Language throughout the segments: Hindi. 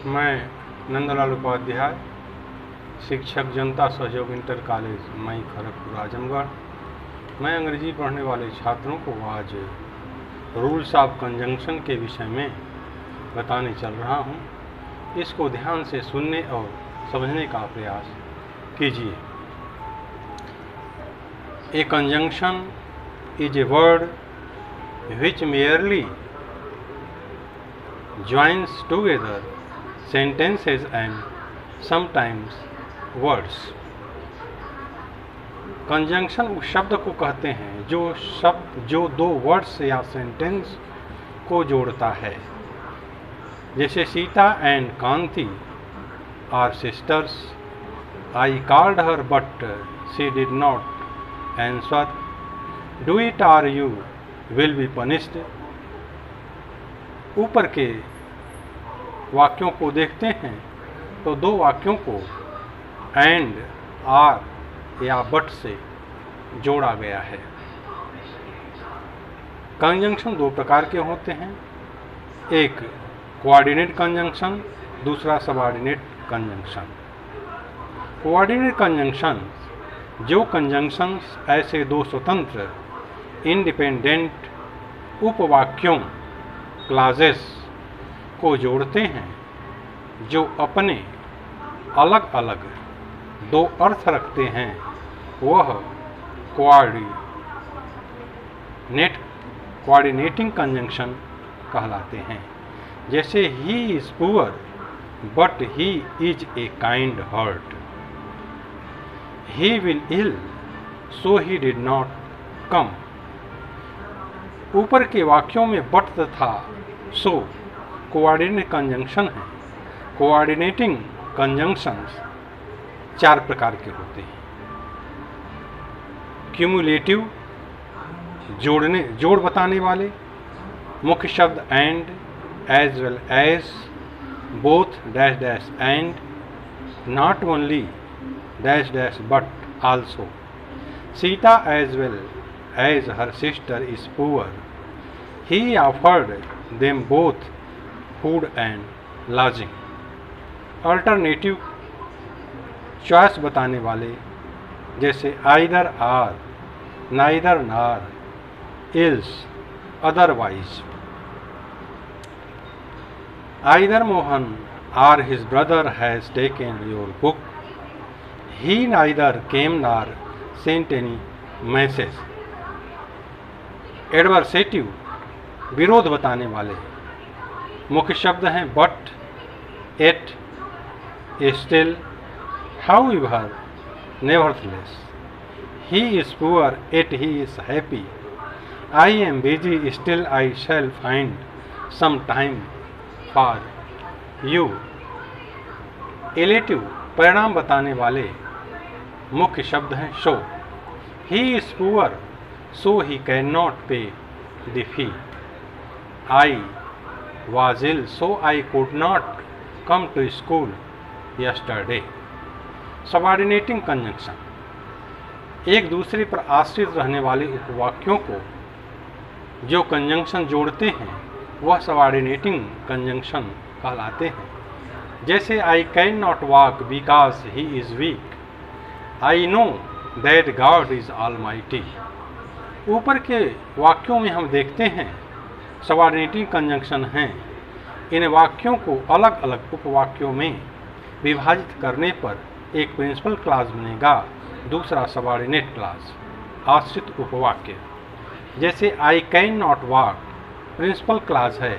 मैं नंदलाल उपाध्याय, शिक्षक जनता सहयोग इंटर कॉलेज मई खड़गपुर आजमगढ़। मैं अंग्रेजी पढ़ने वाले छात्रों को आज रूल्स ऑफ कंजंक्शन के विषय में बताने चल रहा हूँ। इसको ध्यान से सुनने और समझने का प्रयास कीजिए। A conjunction is a word which merely joins together sentences and sometimes words। Conjunction उस शब्द को कहते हैं जो दो वर्ड्स या सेंटेंस को जोड़ता है। जैसे Sita and Kanti are sisters, I called her but she did not answer, do it or you will be punished. ऊपर के वाक्यों को देखते हैं तो दो वाक्यों को एंड, आर या बट से जोड़ा गया है। कंजंक्शन दो प्रकार के होते हैं, एक कोऑर्डिनेट कंजंक्शन, दूसरा सबऑर्डिनेट कंजंक्शन। कोऑर्डिनेट कंजंक्शन जो कंजंक्शंस ऐसे दो स्वतंत्र इंडिपेंडेंट उपवाक्यों क्लाजेस को जोड़ते हैं जो अपने अलग अलग दो अर्थ रखते हैं, वह कोऑर्डिनेटिंग कंजंक्शन कहलाते हैं। जैसे he is poor but he is a kind heart, he will ill so he did not come. ऊपर के वाक्यों में बट तथा सो कोऑर्डिनेट कंजंक्शन है। कोऑर्डिनेटिंग कंजंक्शंस चार प्रकार के होते हैं। क्यूमुलेटिव जोड़ बताने वाले, मुख्य शब्द and, as well as, both dash dash and, not only dash dash but also. Sita as well as her sister is poor, he offered them both food and lodging। Alternative choice बताने वाले, जैसे आइदर आर, नाइदर नार, ills, otherwise. Either Mohan or his brother has taken your book, he neither came nor sent any message। Adversative विरोध बताने वाले, मुख्य शब्द हैं but, yet, still, however, nevertheless. He is poor yet he is happy, I am busy still I shall find some time for you. Illative परिणाम बताने वाले, मुख्य शब्द हैं so. He is poor so he cannot pay the fee, I was ill so I could not come to school yesterday। Subordinating conjunction एक दूसरे पर आश्रित रहने वाले उपवाक्यों को जो कंजंक्शन जोड़ते हैं वह सबऑर्डिनेटिंग कंजंक्शन कहलाते हैं। जैसे I can not walk because he is week, I know that God is almighty. ऊपर के वाक्यों में हम देखते हैं सबऑर्डिनेटिंग कंजंक्शन हैं। इन वाक्यों को अलग अलग उपवाक्यों में विभाजित करने पर एक प्रिंसिपल क्लॉज बनेगा, दूसरा सबऑर्डिनेट क्लॉज, आश्रित उपवाक्य। जैसे I can not walk principal clause है,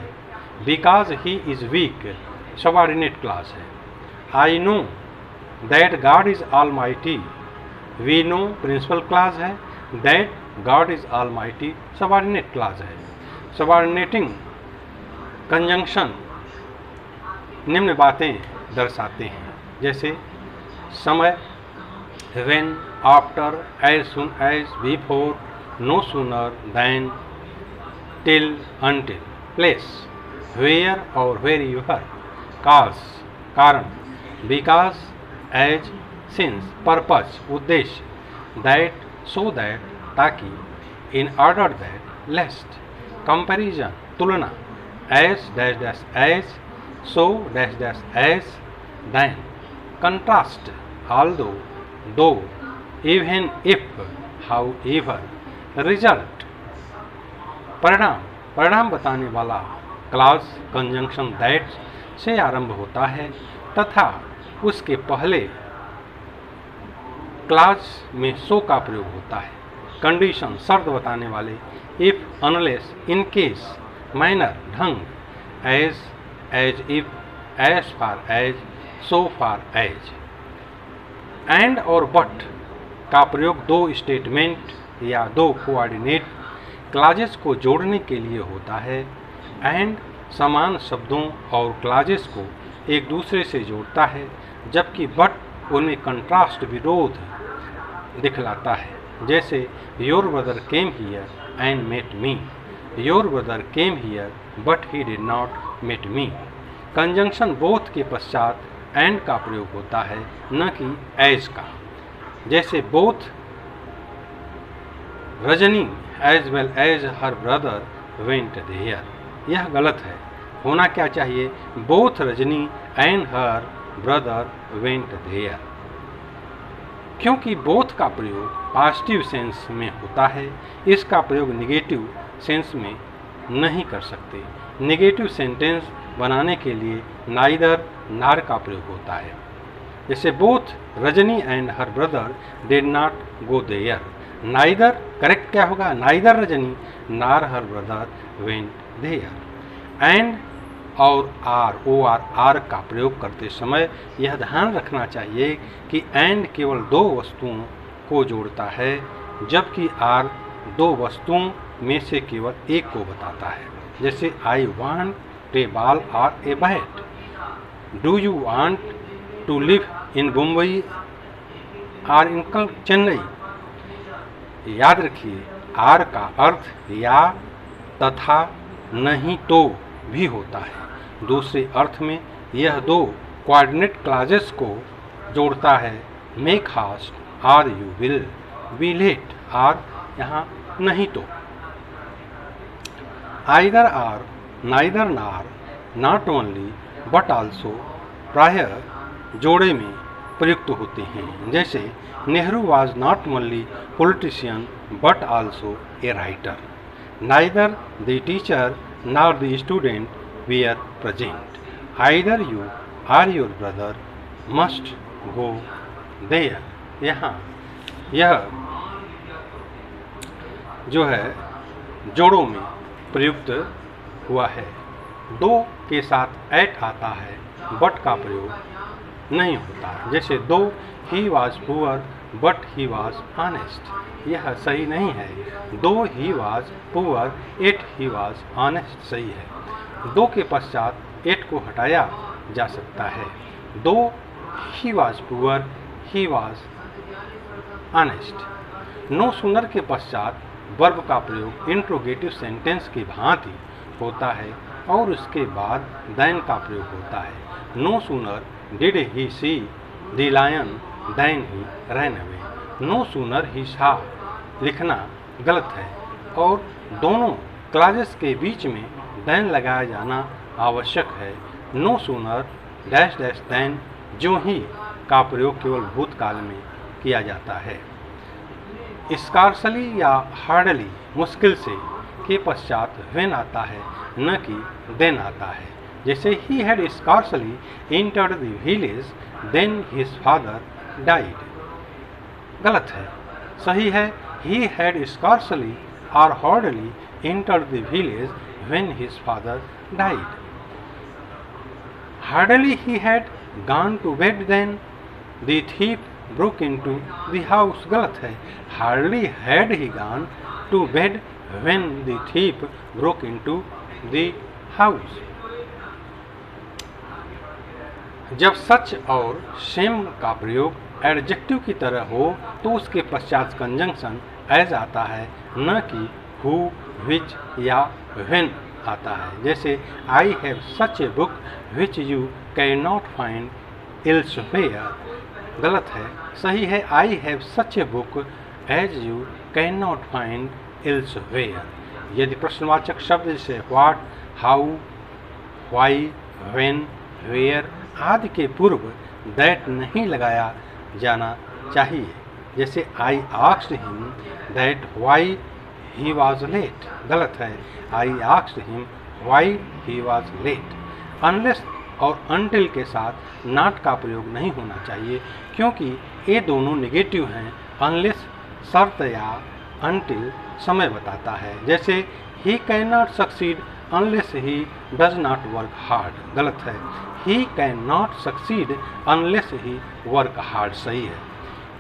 because he is weak subordinate clause है। I know that God is almighty, we know principal clause है, that God is almighty subordinate clause है। सबऑर्डिनेटिंग कंजंक्शन निम्न बातें दर्शाते हैं, जैसे समय, when, after, as soon as, before, no sooner than, till, until. Place, where और वेरीवर। काज कारण, बिकॉज, एज, सिंस, पर्पज उद्देश्य, दैट सो दैट ताकि, इन ऑर्डर दैट लेस्ट, कंपैरिजन तुलना, as dash dash as, so dash dash as, then, contrast, although, though, even if, however, result। परिणाम, परिणाम बताने वाला क्लॉज कंजंक्शन दैट से आरंभ होता है तथा उसके पहले क्लॉज में सो का प्रयोग होता है। कंडीशन, शर्त बताने वाले if, unless, in case, manner, ढंग, as, as if, as far as, so far as. And और बट का प्रयोग दो स्टेटमेंट या दो कोऑर्डिनेट क्लॉजेस को जोड़ने के लिए होता है। एंड समान शब्दों और क्लॉजेस को एक दूसरे से जोड़ता है, जबकि बट उनमें कंट्रास्ट, विरोध दिखलाता है। जैसे your brother came here and met me, your brother came here but he did not met me. Conjunction both के पश्चात एंड का प्रयोग होता है, न कि एज का। जैसे both Rajni as well as her brother went there. यह गलत है, होना क्या चाहिए both Rajni and her brother went there. क्योंकि बोथ का प्रयोग पॉजिटिव सेंस में होता है, इसका प्रयोग निगेटिव सेंस में नहीं कर सकते। नेगेटिव सेंटेंस बनाने के लिए नाइदर, नार का प्रयोग होता है। जैसे both Rajni and her brother did not go there. Neither correct क्या होगा, neither Rajni nor her brother went there. And और आर, ओ आर का प्रयोग करते समय यह ध्यान रखना चाहिए कि एंड केवल दो वस्तुओं को जोड़ता है, जबकि आर दो वस्तुओं में से केवल एक को बताता है। जैसे आई वांट ए बॉल और a bat, do you want to live in Mumbai और इन चेन्नई। याद रखिए आर का अर्थ या, तथा, नहीं तो भी होता है। दूसरे अर्थ में यह दो कोऑर्डिनेट क्लॉजेस को जोड़ता है, make haste, or you will, be late, or यहाँ नहीं तो। Either or, neither nor, not only but also प्रायः जोड़े में प्रयुक्त होते हैं। जैसे Nehru was not only politician but also a writer. Neither the teacher nor the student were present. Either you or your brother must go there. यहाँ यह जो है जोड़ों में प्रयुक्त हुआ है। दो के साथ एट आता है, बट का प्रयोग नहीं होता। जैसे though he was poor but he was honest, यह सही नहीं है। Though he was poor yet he was honest सही है। दो के पश्चात एट को हटाया जा सकता है। Though he was poor he was honest. No sooner के पश्चात वर्ब का प्रयोग इंट्रोगेटिव सेंटेंस की भांति होता है और उसके बाद देन का प्रयोग होता है। No sooner did he see the lion than he ran away. No sooner he saw लिखना गलत है और दोनों क्लॉजेस के बीच में देन लगाया जाना आवश्यक है। No sooner dash dash than जो ही का प्रयोग केवल भूतकाल में किया जाता है। स्कार्सली या हार्डली मुश्किल से के पश्चात व्हेन आता है, न कि देन आता है। जैसे he had scarcely entered the village than his father died. गलत है, सही है ही हैड स्कार्सली और hardly entered the village when his father died. Hardly he had gone to bed than the thief broke into the house। गलत है, hardly had he gone to bed when the thief broke into the house। जब सच और सेम का प्रयोग एडजेक्टिव की तरह हो तो उसके पश्चात कंजंक्शन एज आता है, न कि हु, विच या व्हेन आता है। जैसे I have such a book which you can not find elsewhere. गलत है, सही है I have such a book as you can not find elsewhere. यदि प्रश्नवाचक शब्द जैसे what, how, why, when, where आदि के पूर्व दैट नहीं लगाया जाना चाहिए। जैसे I asked him that why he was late, गलत है। I asked him why he was late. Unless और अनटिल के साथ नॉट का प्रयोग नहीं होना चाहिए, क्योंकि ये दोनों नेगेटिव हैं। अनलेस शर्त या अनटिल समय बताता है। जैसे he can not succeed unless he does not work hard, गलत है। He can not succeed unless he work hard, सही है।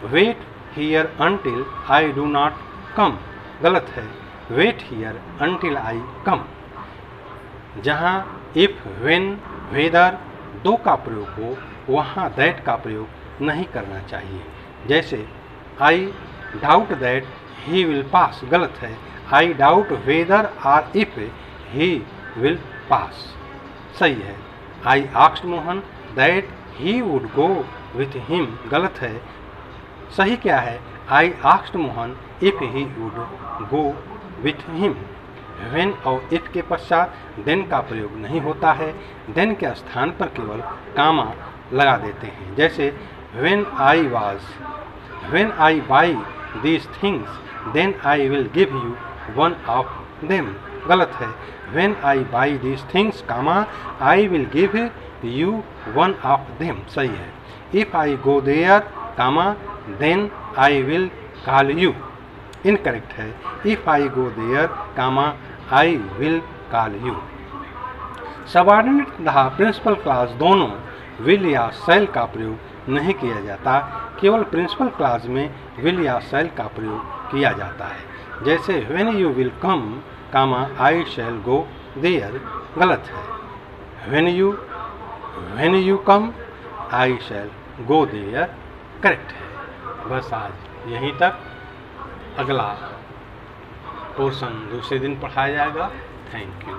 Wait here until I do not come, गलत है। Wait here until I come. जहाँ इफ, व्हेन, वेदर दो का प्रयोग हो, वहाँ दैट का प्रयोग नहीं करना चाहिए। जैसे I doubt that he will pass, गलत है। I doubt whether or if he will pass, सही है। I asked Mohan that he would go with him, गलत है। सही क्या है? I asked Mohan if he would go with him. When और इफ के पश्चात देन का प्रयोग नहीं होता है। देन के स्थान पर केवल कामा लगा देते हैं। जैसे when I buy these things then I will give you one of them, गलत है। When I buy these things comma I will give you one of them, सही है। If I go there comma then I will call you, incorrect है। If I go there comma I will call you. Subordinate तथा प्रिंसिपल क्लास दोनों विल या शैल का प्रयोग नहीं किया जाता। केवल प्रिंसिपल क्लास में विल या शैल का प्रयोग किया जाता है। जैसे when you will come comma I shall go there, गलत है। When you come I shall go there, correct है। बस आज यहीं तक। अगला पोर्शन दूसरे दिन पढ़ाया जाएगा। Thank you.